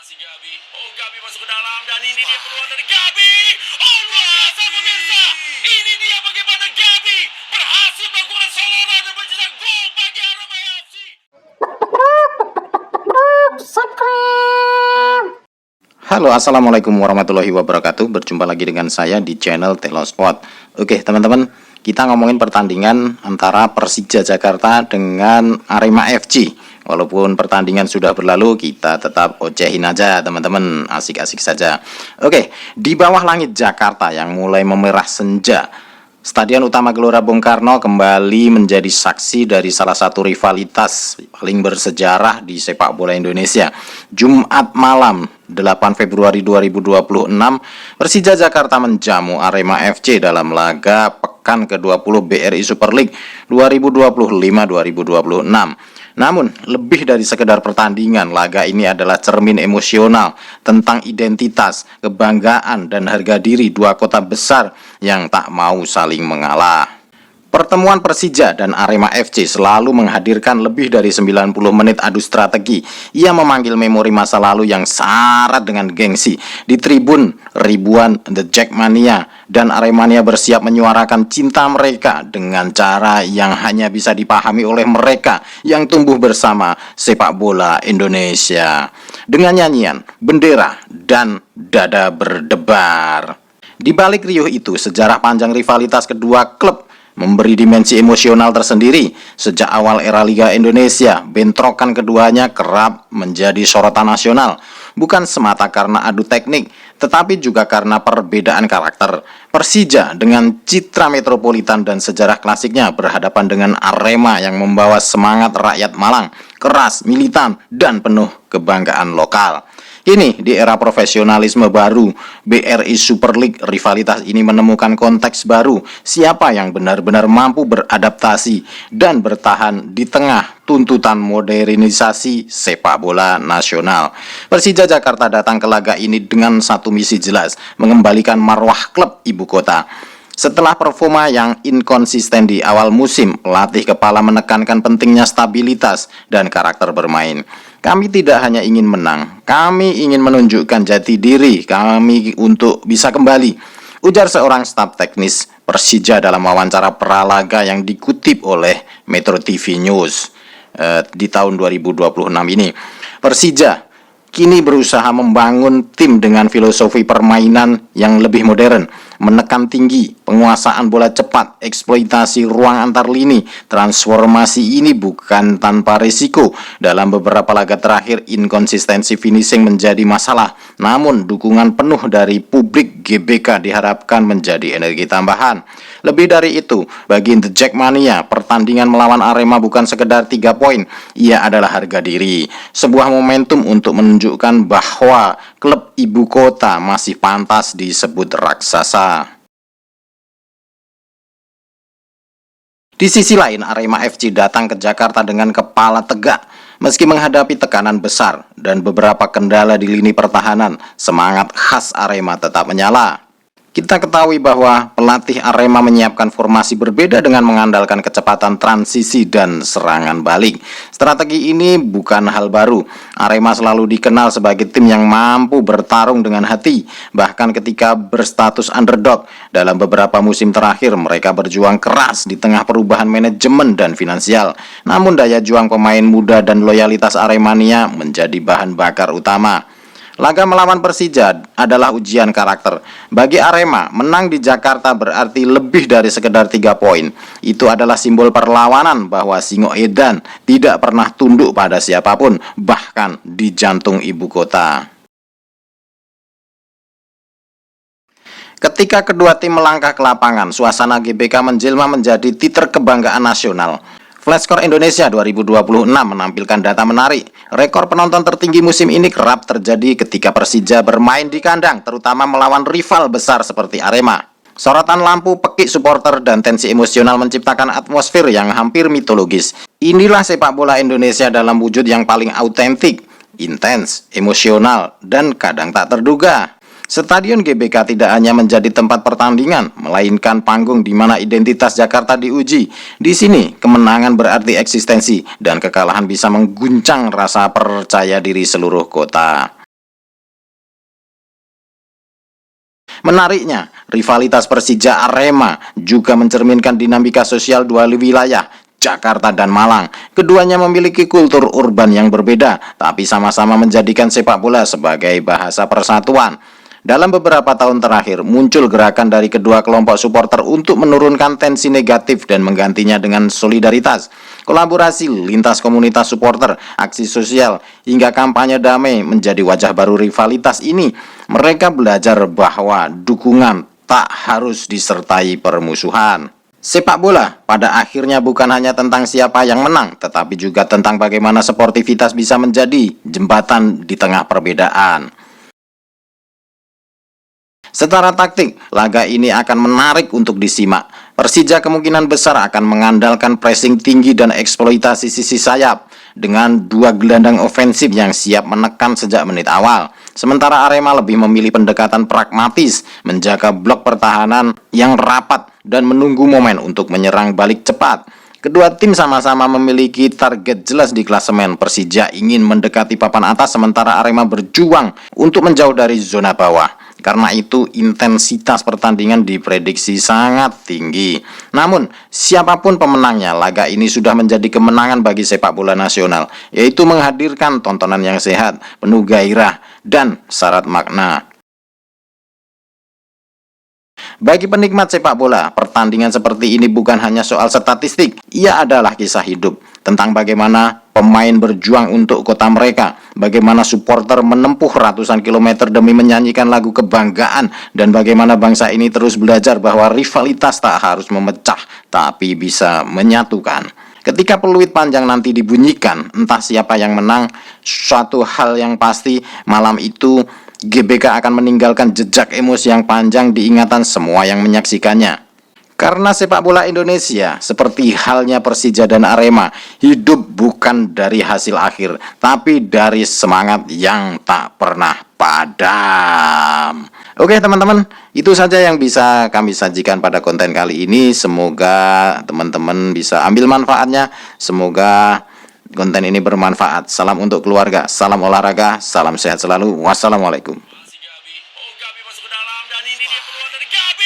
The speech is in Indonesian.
si Gabi. Oh, Gabi masuk ke dalam dan ini dia peluang dari Gabi. Oh, luar biasa pemirsa. Ini dia bagaimana Gabi berhasil melakukan soloran dan mencetak gol bagi Arema FC. Halo, assalamualaikum warahmatullahi wabarakatuh. Berjumpa lagi dengan saya di channel Telosport. Oke teman-teman, kita ngomongin pertandingan antara Persija Jakarta dengan Arema FC. Walaupun pertandingan sudah berlalu, kita tetap ocehin aja teman-teman, asik-asik saja. Oke, di bawah langit Jakarta yang mulai memerah senja, Stadion Utama Gelora Bung Karno kembali menjadi saksi dari salah satu rivalitas paling bersejarah di sepak bola Indonesia. Jumat malam 8 Februari 2026, Persija Jakarta menjamu Arema FC dalam laga pekan ke-20 BRI Super League 2025-2026. Namun, lebih dari sekedar pertandingan, laga ini adalah cermin emosional tentang identitas, kebanggaan, dan harga diri dua kota besar yang tak mau saling mengalah. Pertemuan Persija dan Arema FC selalu menghadirkan lebih dari 90 menit adu strategi. Ia memanggil memori masa lalu yang syarat dengan gengsi. Di tribun, ribuan The Jackmania dan Aremania bersiap menyuarakan cinta mereka dengan cara yang hanya bisa dipahami oleh mereka yang tumbuh bersama sepak bola Indonesia. Dengan nyanyian, bendera, dan dada berdebar. Di balik riuh itu, sejarah panjang rivalitas kedua klub memberi dimensi emosional tersendiri. Sejak awal era Liga Indonesia, bentrokan keduanya kerap menjadi sorotan nasional, bukan semata karena adu teknik, tetapi juga karena perbedaan karakter. Persija dengan citra metropolitan dan sejarah klasiknya berhadapan dengan Arema yang membawa semangat rakyat Malang, keras, militan, dan penuh kebanggaan lokal. Kini di era profesionalisme baru, BRI Super League, rivalitas ini menemukan konteks baru. Siapa yang benar-benar mampu beradaptasi dan bertahan di tengah tuntutan modernisasi sepak bola nasional. Persija Jakarta datang ke laga ini dengan satu misi jelas, mengembalikan marwah klub ibu kota. Setelah performa yang inkonsisten di awal musim, pelatih kepala menekankan pentingnya stabilitas dan karakter bermain. Kami tidak hanya ingin menang, kami ingin menunjukkan jati diri kami untuk bisa kembali, ujar seorang staf teknis Persija dalam wawancara pralaga yang dikutip oleh Metro TV News di tahun 2026 ini. Persija kini berusaha membangun tim dengan filosofi permainan yang lebih modern, menekan tinggi, penguasaan bola cepat, eksploitasi ruang antar lini. Transformasi ini bukan tanpa risiko. Dalam beberapa laga terakhir, inkonsistensi finishing menjadi masalah. Namun, dukungan penuh dari publik GBK diharapkan menjadi energi tambahan. Lebih dari itu, bagi The Jackmania, pertandingan melawan Arema bukan sekedar 3 poin. Ia adalah harga diri. Sebuah momentum untuk menunjukkan bahwa klub ibu kota masih pantas disebut raksasa. Di sisi lain, Arema FC datang ke Jakarta dengan kepala tegak. Meski menghadapi tekanan besar dan beberapa kendala di lini pertahanan, semangat khas Arema tetap menyala. Kita ketahui bahwa pelatih Arema menyiapkan formasi berbeda dengan mengandalkan kecepatan transisi dan serangan balik. Strategi ini bukan hal baru. Arema selalu dikenal sebagai tim yang mampu bertarung dengan hati. Bahkan ketika berstatus underdog, dalam beberapa musim terakhir mereka berjuang keras di tengah perubahan manajemen dan finansial. Namun daya juang pemain muda dan loyalitas Aremania menjadi bahan bakar utama. Laga melawan Persija adalah ujian karakter. Bagi Arema, menang di Jakarta berarti lebih dari sekedar 3 poin. Itu adalah simbol perlawanan bahwa Singo Edan tidak pernah tunduk pada siapapun, bahkan di jantung ibu kota. Ketika kedua tim melangkah ke lapangan, suasana GBK menjelma menjadi titik kebanggaan nasional. Flashscore Indonesia 2026 menampilkan data menarik. Rekor penonton tertinggi musim ini kerap terjadi ketika Persija bermain di kandang, terutama melawan rival besar seperti Arema. Sorotan lampu, pekik supporter, dan tensi emosional menciptakan atmosfer yang hampir mitologis. Inilah sepak bola Indonesia dalam wujud yang paling autentik, intens, emosional, dan kadang tak terduga. Stadion GBK tidak hanya menjadi tempat pertandingan, melainkan panggung di mana identitas Jakarta diuji. Di sini, kemenangan berarti eksistensi, dan kekalahan bisa mengguncang rasa percaya diri seluruh kota. Menariknya, rivalitas Persija Arema juga mencerminkan dinamika sosial dua wilayah, Jakarta dan Malang. Keduanya memiliki kultur urban yang berbeda, tapi sama-sama menjadikan sepak bola sebagai bahasa persatuan. Dalam beberapa tahun terakhir, muncul gerakan dari kedua kelompok supporter untuk menurunkan tensi negatif dan menggantinya dengan solidaritas. Kolaborasi lintas komunitas supporter, aksi sosial, hingga kampanye damai menjadi wajah baru rivalitas ini. Mereka belajar bahwa dukungan tak harus disertai permusuhan. Sepak bola pada akhirnya bukan hanya tentang siapa yang menang, tetapi juga tentang bagaimana sportivitas bisa menjadi jembatan di tengah perbedaan. Secara taktik, laga ini akan menarik untuk disimak. Persija kemungkinan besar akan mengandalkan pressing tinggi dan eksploitasi sisi sayap dengan dua gelandang ofensif yang siap menekan sejak menit awal. Sementara Arema lebih memilih pendekatan pragmatis, menjaga blok pertahanan yang rapat dan menunggu momen untuk menyerang balik cepat. Kedua tim sama-sama memiliki target jelas di klasemen. Persija ingin mendekati papan atas sementara Arema berjuang untuk menjauh dari zona bawah. Karena itu intensitas pertandingan diprediksi sangat tinggi. Namun, siapapun pemenangnya, laga ini sudah menjadi kemenangan bagi sepak bola nasional, yaitu menghadirkan tontonan yang sehat, penuh gairah, dan syarat makna. Bagi penikmat sepak bola, pertandingan seperti ini bukan hanya soal statistik, ia adalah kisah hidup tentang bagaimana pemain berjuang untuk kota mereka, bagaimana supporter menempuh ratusan kilometer demi menyanyikan lagu kebanggaan, dan bagaimana bangsa ini terus belajar bahwa rivalitas tak harus memecah, tapi bisa menyatukan. Ketika peluit panjang nanti dibunyikan, entah siapa yang menang, suatu hal yang pasti, malam itu GBK akan meninggalkan jejak emosi yang panjang di ingatan semua yang menyaksikannya. Karena sepak bola Indonesia, seperti halnya Persija dan Arema, hidup bukan dari hasil akhir, tapi dari semangat yang tak pernah padam. Oke teman-teman, itu saja yang bisa kami sajikan pada konten kali ini. Semoga teman-teman bisa ambil manfaatnya. Semoga konten ini bermanfaat. Salam untuk keluarga, salam olahraga, salam sehat selalu. Wassalamualaikum. Oh, Gabi masuk ke dalam dan ini dia peluang dari Gabi.